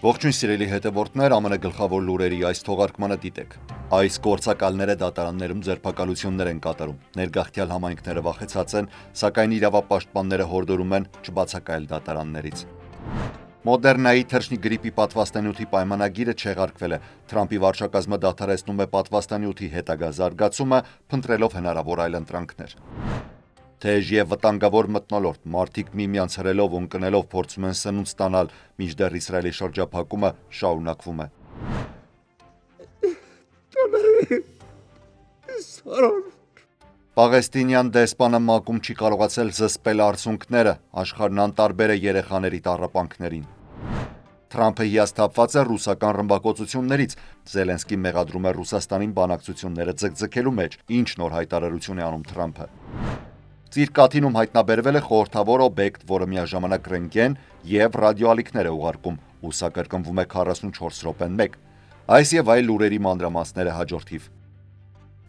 Ողջույն սիրելի հետևորդներ, ԱՄՆ գլխավոր լուրերի այս թողարկմանը դիտեք։ Այս գործակալները դատարաններում ձերբակալություններ են կատարում։ Ներգաղթյալ համայնքները վախեցած են, սակայն իրավապաշտպանները հորդորում են չբացակայել դատարաններից։ Մոդեռնայի թռչնի գրիպի պատվաստանյութի պայմանագիրը չեղարկվել է։ Թրամփի վարչակազմը դադարեցնում է պատվաստանյութի հետագա զարգացումը, փնտրելով հնարավոր այլընտրանքներ։ Թեժ եւ վտանգավոր մթնոլորտ, մարդիկ միմյանց հրելով ու ընկնելով փորձում են սնունդ ստանալ, մինչդեռ Իսրայելի շրջափակումը շարունակվում է։ Պաղեստինյան դեսպանը ՄԱԿ-ում չի կարողացել զսպել արցունքները, աշխարհն անտարբեր է երեխաների տառապանքներին։ Թրամփը հիասթափված է ռուսական ռմբակոծություններից, Զելենսկին մեղադրում է Ռուսաստանին բանակցությունները ձգձգելու մեջ, ինչ նոր հայտարարություն է անում Թրամփը։ Ծիրկաթինում հայտնաբերվել է խորհրդավոր օբյեկտ, որը միաժամանակ ռենտգեն եւ ռադիոալիքներ է ուղարկում, ու սա կրկնվում է 44 րոպեն մեկ։ Այս եւ այլ լուրերի մանրամասները հաջորդիվ։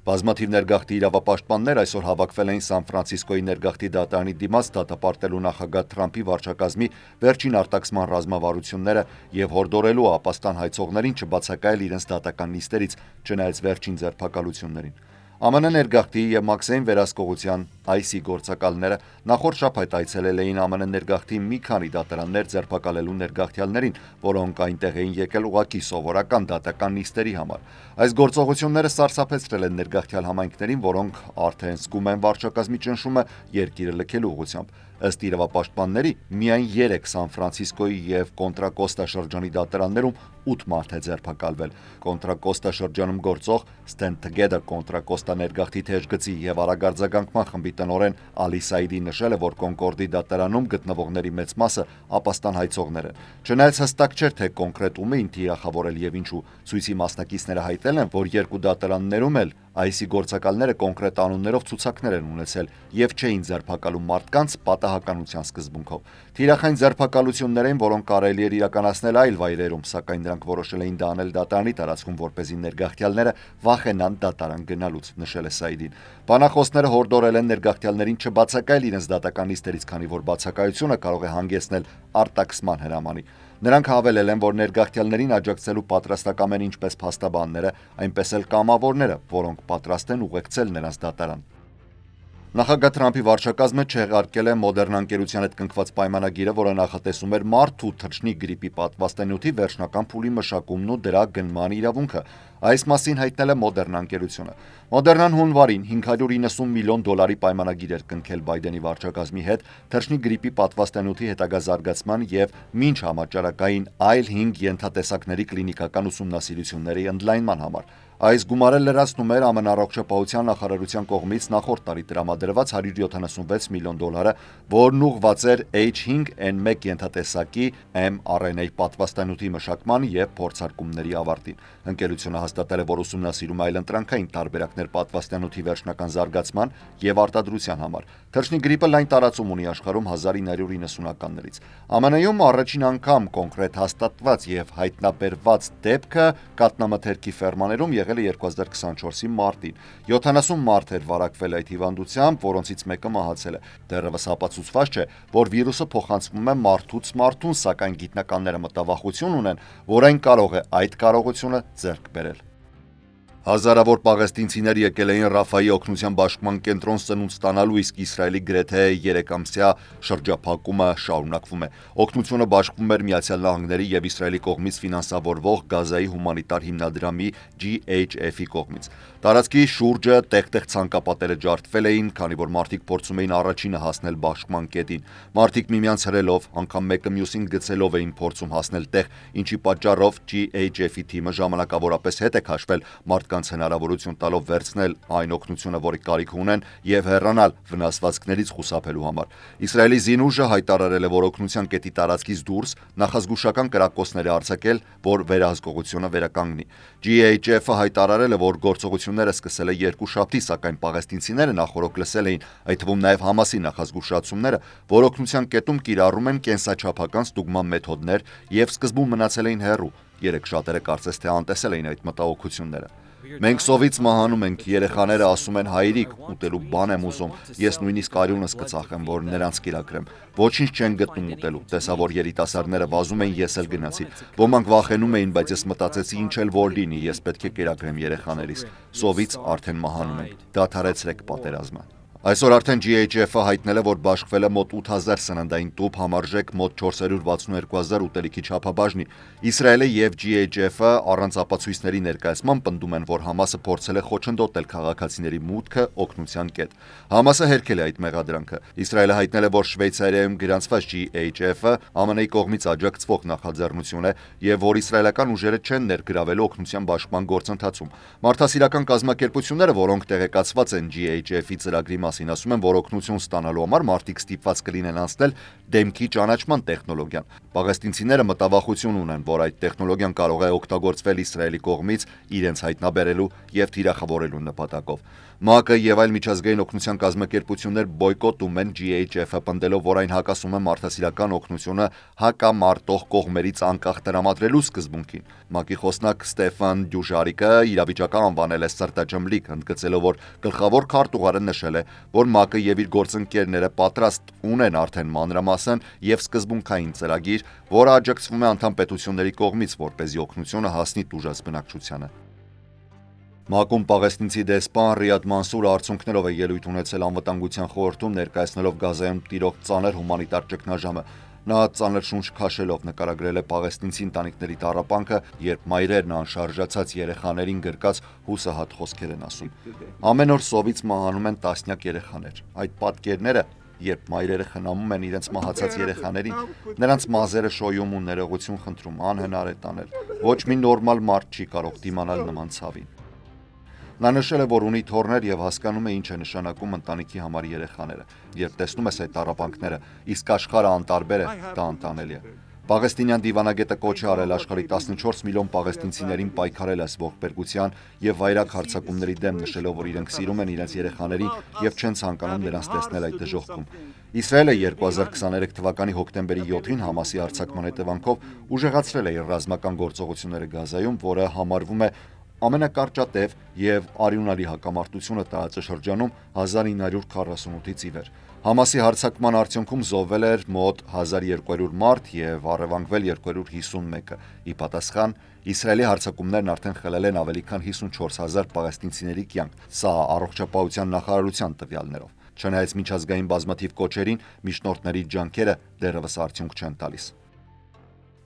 Բազմաթիվ ներգաղթի իրավապաշտպաններ այսօր հավաքվել էին Սան Ֆրանցիսկոյի ներգաղթի դատարանի դիմաց դատապարտելու նախագահ Թրամփի վարչակազմի վերջին արտաքսման ռազմավարությունները եւ հորդորելու ապաստան հայցողներին չբացակայել իրենց դատական նիստերից, չնայած վերջին ձերբակալություններին։ ԱՄՆ ներգաղթի եւ Մաքսեին վերահսկողության IC գործակալները նախորդ շաբաթ այցելել էին ԱՄՆ ներգաղթի մի քանի դատարաններ ձերբակալելու ներգաղթյալներին, որոնք այնտեղ էին եկել ուղղակի սովորական դատական նիստերի համար։ Այս գործողությունները սարսափեցրել են ներգաղթյալ համայնքներին, որոնք արդեն զգում են վարչակազմի ճնշումը երկիրը լքելու ուղղությամբ։ Ըստ իրավապաշտպանների, միայն 3 Սան Ֆրանցիսկոյի եւ Կոնտրա Կոստա շրջանի դատարաններում 8 մարդ է ձերբակալվել։ Կոնտրա Կոստա շրջանում գործող Stand Together Կոնտրա Կոստա ներգաղթի թեժգծի եւ արագարձագանքման խմբի տնօրեն Ալի Սայդին նշել է, որ Կոնկորդի դատարանում գտնվողների մեծ մասը ապաստան հայցողներ են։ Չնայած հստակ չէր, թե կոնկրետ ում էին թիրախավորել եւ ինչու, ցույցի մասնակիցները հայտնել են, որ երկու դատարաններում էլ IC գործակալները կոնկրետ անուններով ցուցակներ են ունեցել եւ չէին ձերբակալում մարդկանց պատահականության սկզբունքով։ Թիրախային ձերբակալություններ էին, որոնք կարելի էր իրականացնել այլ վայրերում, սակայն նրանք որոշել էին դա անել դատարանի տարածքում, որպեսզի ներգաղթյալները վախենան դատարան գնալուց, նշել է Սայդին։ Բանախոսները հորդորել են ներգաղթյալներին չբացակայել իրենց դատական նիստերից, քանի որ բացակայությունը կարող է հանգեցնել արտաքսման հրամանի։ Նրանք հավելել են, որ ներգաղթյալներին աջակցելու պատրաստակամ են ինչպես փաստաբանները, այնպես էլ կամավորները, որոնք պատրաստ են ուղեկցել նրանց դատարան։ Նախագահ Թրամփի վարչակազմը չեղարկել է Մոդեռնա ընկերության հետ կնքված պայմանագիրը, որը նախատեսում էր մարդու թռչնի գրիպի պատվաստանյութի վերջնական փուլի մշակումն ու դրա գնման իրավունքը։ Այս մասին հայտնել է Մոդեռնա ընկերությունը։ Մոդեռնան հունվարին $590 միլիոն պայմանագիր էր կնքել Բայդենի վարչակազմի հետ թռչնի գրիպի պատվաստանյութի հետագա զարգացման եւ մինչ համաճարակային այլ 5 ենթատեսակների կլինիկական ուսումնասիրությունների ընդլայնման համար։ Այս գումարը լրացնում էր ԱՄՆ առողջապահության նախարարության կողմից նախորդ տարի տրամադրված $176 միլիոն, որն ուղղված էր H5N1 ենթատեսակի mRNA պատվաստանյութի մշակման եւ փորձարկումների ավարտին։ Ընկերությունը հաստատել է, որ ուսումնասիրում այլընտրանքային տարբերակներ պատվաստանյութի վերջնական զարգացման եւ արտադրության համար։ Թռչնի գրիպը լայն տարածում ունի աշխարհում 1990-ականներից։ ԱՄՆ-ում առաջին անգամ կոնկրետ հաստատված եւ հայտնաբերված դեպքը կաթնամթերքի ֆերմաներում եղել է 2024-ի մարտին։ 70 մարդ էր վարակվել այդ հիվանդությամբ, որոնցից մեկը մահացել է։ Դեռևս ապացուցված չէ, որ վիրուսը փոխանցվում է մարդուց մարդուն, սակայն գիտնականները մտավախություն ունեն, որ այն կարող է այդ կարողությունը ձեռք բերել։ Հազարավոր պաղեստինցիներ եկել էին Ռաֆայի օգնության բաշխման կենտրոն սնունդ ստանալու, իսկ Իսրայելի գրեթե 3-ամսյա շրջափակումը շարունակվում է։ Օգնությունը բաշխվում էր Միացյալ Նահանգների եւ Իսրայելի կողմից ֆինանսավորվող Գազայի հումանիտար հիմնադրամի GHF-ի կողմից։ Տարածքի շուրջը տեղ-տեղ ցանկապատերը ջարդվել էին, քանի որ մարդիկ փորձում էին առաջինը հասնել բաշխման կետին։ Մարդիկ միմյանց հրելով, անգամ մեկը մյուսին գցելով էին փորձում հասնել տեղ, ինչի պատճառով GHF-ի թիմը ժամանակավորապես հետ է քաշվել մարդկանց հնարավորություն տալով վերցնել այն օգնությունը, որի կարիք ունեն, եւ հեռանալ վնասվածքներից խուսափելու համար։ Իսրայելի զինուժը հայտարարել է, որ օգնության կետի տարածքից դուրս նախազգուշական կրակոցներ է արձակել, որ վերահսկողությունը վերականգնի։ GHF-ը հայտարարել է, որ գործողությունները սկսել է երկուշաբթի, սակայն պաղեստինցիները նախօրոք լսել էին, այդ թվում նաեւ Համասի նախազգուշացումները, որ օգնության կետում կիրառում են կենսաչափական ստուգման մեթոդներ եւ սկզբում մնացել էին հեռու։ Երեք շատերը կարծես թե անտեսել էին այդ մտահոգությունները։ Մենք սովից մահանում ենք, երեխաները ասում են հայրիկ, ուտելու բան եմ ուզում, ես նույնիսկ արյունս կծախեմ, որ նրանց կիրակրեմ։ Ոչինչ չեն գտնում ուտելու, տեսա, որ երիտասարդները վազում էին, ես էլ գնացի։ Ոմանք վախենում էին, բայց ես մտածեցի ինչ էլ որ լինի, ես պետք է կերակրեմ երեխաներիս։ Սովից արդեն մահանում ենք, դադարեցրեք պատերազմը։ Այսօր արդեն GHF-ը հայտնել է, որ բաշխվել է մոտ 8000 սննդային տուփ, համարժեք մոտ 462,000 ուտելիքի չափաբաժնի։ Իսրայելը եւ GHF-ը առանց ապացույցների ներկայացման պնդում են, որ Համասը փորձել է խոչընդոտել քաղաքացիների մուտքը օգնության կետ։ Համասը հերքել է այդ մեղադրանքը։ Իսրայելը հայտնել է, որ Շվեյցարիայում գրանցված GHF-ը ԱՄՆ-ի կողմից աջակցվող նախաձեռնություն է եւ որ իսրայելական ուժերը չեն ներգրավել օգնության բաշխման գործընթացում։ Մարդասիրական կազմակերպությունները, որոնք տեղեկացված են GHF-ի ծրագրի մասին, ասում են, որ օգնություն ստանալու համար մարդիկ ստիպված կլինեն անցնել դեմքի ճանաչման տեխնոլոգիան։ Պաղեստինցիները մտավախություն ունեն, որ այդ տեխնոլոգիան կարող է օգտագործվել Իսրայելի կողմից իրենց հայտնաբերելու եւ թիրախավորելու նպատակով։ ՄԱԿ-ը եւ այլ միջազգային օգնության կազմակերպություններ բոյկոտում են GHF-ը, պնդելով, որ այն հակասում է մարդասիրական օգնությունը հակամարտող կողմերից անկախ տրամադրելու սկզբունքին։ ՄԱԿ-ի խոսնակ Ստեֆան Դյուժարիկը իրավիճակը անվանել է սրտաճմլիկ, ընդգծելով, որ գլխավոր քարտուղարը նշել է, որ ՄԱԿ-ը եւ իր գործընկերները պատրաստ ունեն արդեն մանրամասն եւ սկզբունքային ծրագիր, որը աջակցվում է անդամ պետությունների կողմից, որպեսզի օգնությունը հասնի տուժած բնակչությանը։ ՄԱԿ-ում պաղեստինցի դեսպան Ռիադ Մանսուրը արդյունքներով է ելույթ ունեցել Անվտանգության խորհրդում, ներկայացնելով Գազայում տիրող ծանր հումանիտար ճգնաժամը։ Նա ծանր շունչ քաշելով նկարագրել է պաղեստինցի ընտանիքների տառապանքը, երբ մայրերն անշարժացած երեխաներին գրկած հուսահատ խոսքեր են ասում։ Ամեն օր սովից մահանում են տասնյակ երեխաներ։ Այդ պատկերները, երբ մայրերը խնամում են իրենց մահացած երեխաներին, նրանց մազերը շոյում ու ներողություն խնդրում, անհնար է տանել։ Ոչ մի նորմալ մարդ չի կարող դիմանալ նման ցավին։ Նա նշել է, որ ունի թոռներ եւ հասկանում է ինչ է նշանակում ընտանիքի համար երեխաները։ Երբ տեսնում ես այդ տառապանքները, իսկ աշխարհը անտարբեր է, դա անտանելի է։ Պաղեստինյան դիվանագետը կոչ է արել աշխարհի 14 միլիոն պաղեստինցիներին պայքարել այս ողբերգության եւ վայրագ հարձակումների դեմ, նշելով, որ իրենք սիրում են իրենց երեխաներին եւ չեն ցանկանում նրանց տեսնել այդ դժոխքում։ Իսրայելը 2023 թվականի հոկտեմբերի 7-ին Համասի հարձակման հետևանքով ուժեղացրել է իր ռազմական գործողությունները Գազայում, որը համարվում է ամենակարճատև եւ արյունալի հակամարտությունը տարածաշրջանում 1948-ից ի վեր։ Համասի հարձակման արդյունքում զոհվել էր մոտ 1200 մարդ եւ առևանգվել 251-ը։ Ի պատասխան, Իսրայելի հարձակումներն արդեն խլել են ավելի քան 54000 պաղեստինցիների կյանք։ Սա առողջապահության նախարարության տվյալներով։ Չնայած միջազգային բազմաթիվ կոչերին, միջնորդների ջանքերը դեռևս արդյունք չեն տալիս։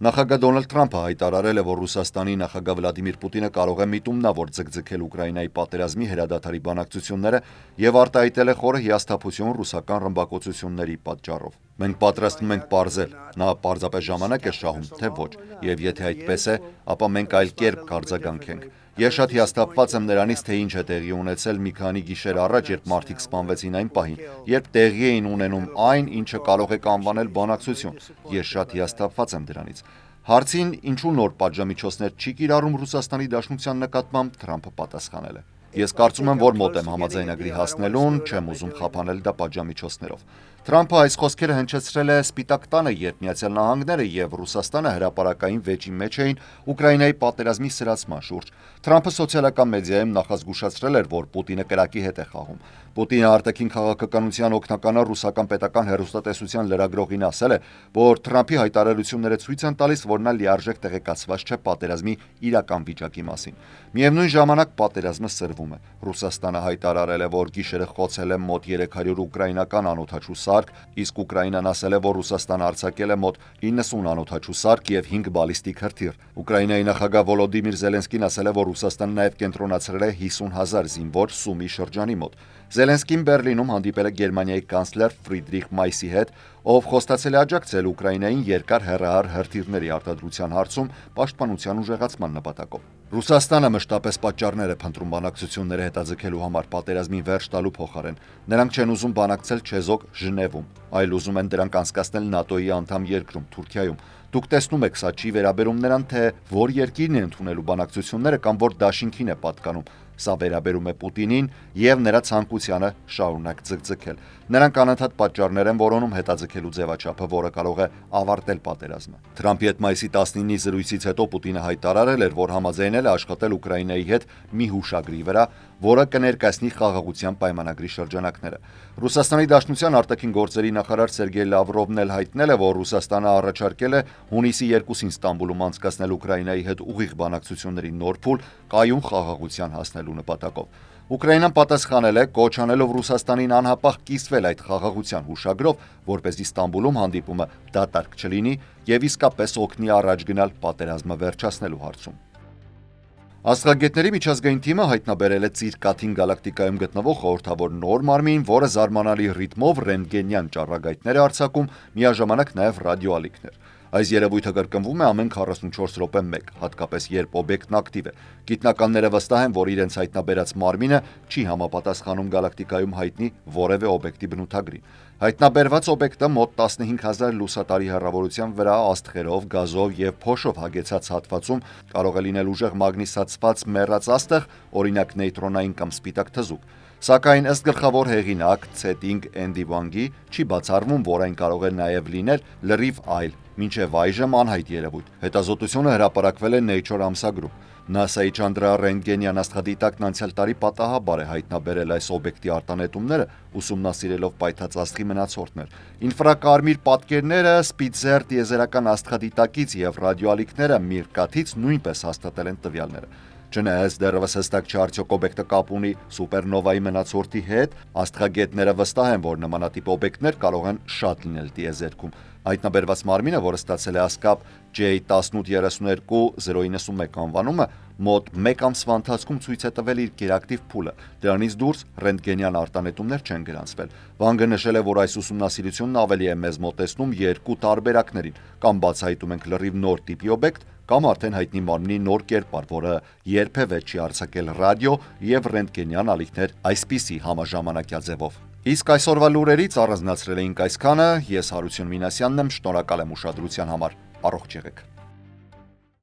Նախագահ Դոնալդ Թրամփը հայտարարել է, որ Ռուսաստանի նախագահ Վլադիմիր Պուտինը կարող է միտումնավոր ձգձգել Ուկրաինայի պատերազմի հրադադարի բանակցությունները եւ արտահայտել է խորը հիասթափություն ռուսական ռմբակոծությունների պատճառով։ Մենք պատրաստվում ենք պարզել, նա պարզապես ժամանակ է շահում, թե ոչ, եւ եթե այդպես է, ապա մենք այլ կերպ կարձագանքենք։ Ես շատ հիասթափված եմ նրանից, թե ինչ է տեղի ունեցել մի քանի գիշեր առաջ, երբ մարդիկ սպանվեցին այն պահին, երբ տեղի էին ունենում այն, ինչը կարող եք անվանել բանակցություն։ Ես շատ հիասթափված եմ դրանից։ Հարցին ինչու նոր պատժամիջոցներ չի կիրառում Ռուսաստանի Դաշնության նկատմամբ, Թրամփը պատասխանել է. Ես կարծում եմ, որ մոտ եմ համաձայնագրի հասնելուն, չեմ ուզում խափանել դա պատժամիջոցներով։ Թրամփը այս խոսքերը հնչեցրել է Սպիտակ տանը, երբ Միացյալ Նահանգները եւ Ռուսաստանը հրապարակային վեճի մեջ էին Ուկրաինայի պատերազմի սրացման շուրջ։ Թրամփը սոցիալական մեդիայում նախազգուշացրել էր, որ Պուտինը կրակի հետ է խաղում։ Պուտինը արտաքին քաղաքականության օգնականը ռուսական պետական հեռուստատեսության լրագրողին ասել է, որ Թրամփի հայտարարությունները ցույց են տալիս, որ նա լիարժեք տեղեկացված չէ պատերազմի իրական վիճակի մասին։ Միևնույն ժամանակ պատերազմը սրվում է։ Ռուսաստանը հայտարարել է, որ գիշերը խոցել է մոտ 300 ուկրաինական անօդաչու սարք, իսկ Ուկրաինան ասել է, որ Ռուսաստանը արձակել է մոտ 90 անօդաչու սարք եւ 5 բալիստիկ հրթիռ։ Ուկրաինայի նախագահ Վոլոդիմիր Զելենսկին ասել է, որ Ռուսաստանը նաեւ կենտրոնացրել է 50,000 զինվոր Սումի շրջանի մոտ։ Զելենսկին Բերլինում հանդիպել է Գերմանիայի կանցլեր Ֆրիդրիխ Մայսի հետ, ով խոստացել է աջակցել Ուկրաինային երկար հեռահար հրթիռների արտադրության հարցում պաշտպանության ուժեղացման նպատակով։ Ռուսաստանը մշտապես պատճառներ է փնտրում բանակցությունները հետաձգելու համար պատերազմին վերջ տալու փոխարեն։ Նրանք չեն ուզում բանակցել չեզոք Ժնևում, այլ ուզում են դրանք անցկացնել ՆԱՏՕ-ի անդամ երկրում Թուրքիայում։ Դուք տեսնում եք, սա չի վերաբերում նրան, թե որ երկիրն է ընդունելու բանակցությունները կամ որ դաշինքին է պատկանում։ Սա վերաբերում է Պուտինին եւ նրա ցանկությանը շարունակ ձգձգել։ Նրանք անընդհատ պատճառներ են որոնում հետաձգելու ձևաչափը, որը կարող է ավարտել պատերազմը։ Թրամփի հետ մայիսի 19-ի զրույցից հետո Պուտինը հայտարարել էր, որ համաձայնել է աշխատել Ուկրաինայի հետ մի հուշագրի վրա, որը կներկայացնի խաղաղության պայմանագրի շրջանակները։ Ռուսաստանի Դաշնության արտաքին գործերի նախարար Սերգեյ Լավրովն էլ հայտնել է, որ Ռուսաստանը առաջարկել է հունիսի 2-ին Ստամբուլում անցկացնել Ուկրաինայի հետ ուղիղ բանակցությունների նոր փուլ կայուն խաղաղության հասնելու նպատակով։ Ուկրաինան պատասխանել է, կոչ անելով Ռուսաստանին անհապաղ կիսվել այդ խաղաղության հուշագրով, որպեսզի Ստամբուլում հանդիպումը դատարկ չլինի եւ իսկապես օգնի առաջ գնալ պատերազմը վերջացնելու հարցում։ Աստղագետների միջազգային թիմը հայտնաբերել է Ծիրկաթին գալակտիկայում գտնվող խորհրդավոր նոր մարմին, որը զարմանալի ռիթմով ռենտգենյան ճառագայթներ է արձակում, միաժամանակ նաև ռադիոալիքներ։ Այս երևույթը կրկնվում է ամեն 44 րոպե մեկ, հատկապես երբ օբյեկտն ակտիվ է։ Գիտնականները վստահ են, որ իրենց հայտնաբերած մարմինը չի համապատասխանում գալակտիկայում հայտնի որևէ օբյեկտի բնութագրին։ Հայտնաբերված օբյեկտը մոտ 15,000 լուսատարի հեռավորության վրա աստղերով, գազով եւ փոշով հագեցած հատվածում կարող է լինել ուժեղ մագնիսացված մեռած աստղ, օրինակ նեյտրոնային կամ սպիտակ թզուկ։ Սակայն ըստ գլխավոր հեղինակ Ցետինգ Էնդի Վանգի չի բացառվում, որ այն կարող է նաև լինել լրիվ այլ, մինչև այժմ անհայտ երևույթ։ Հետազոտությունը հրապարակվել է Nature ամսագրում։ NASA-ի ճանդրառենտգենյան աստղադիտակն անցյալ տարի պատահաբար է հայտնաբերել այս օբյեկտի արտանետումները, ուսումնասիրելով պայթած աստղի մնացորդներ։ Ինֆրակարմիր պատկերները Spitzer տիեզերական աստղադիտակից եւ ռադիոալիքները Միրկաթից նույնպես հաստատել են տվյալները։ Չնայած դեռևս հստակ չէ արդյոք օբյեկտը կապ ունի սուպերնովայի մնացորդի հետ, աստղագետները վստահ են, որ նմանատիպ օբյեկտներ կարող են շատ լինել տիեզերքում։ Հայտնաբերված մարմինը, որը ստացել է ասկապ J182-091 անվանումը, մոտ 1 ամսվա ընթացքում ցույց է տվել իր գերակտիվ փուլը։ Դրանից դուրս ռենտգենյան արտանետումներ չեն գրանցվել։ Վանգը նշել է, որ այս ուսումնասիրությունն ավելի է մեզ մոտեցնում երկու տարբերակներին՝ կամ բացահայտում ենք լրիվ նոր տիպի օբյեկտ, կամ արդեն հայտնի մարմնի նոր կերպար, որը երբևէ չի արձակել ռադիո եւ ռենտգենյան ալիքներ այսպիսի համաժամանակյա ձևով։ Իսկ այսօրվա լուրերից առանձնացրել էինք այսքանը, ես Հարություն Մինասյանն եմ, շնորհակալ եմ ուշադրության համար, առողջ եղեք։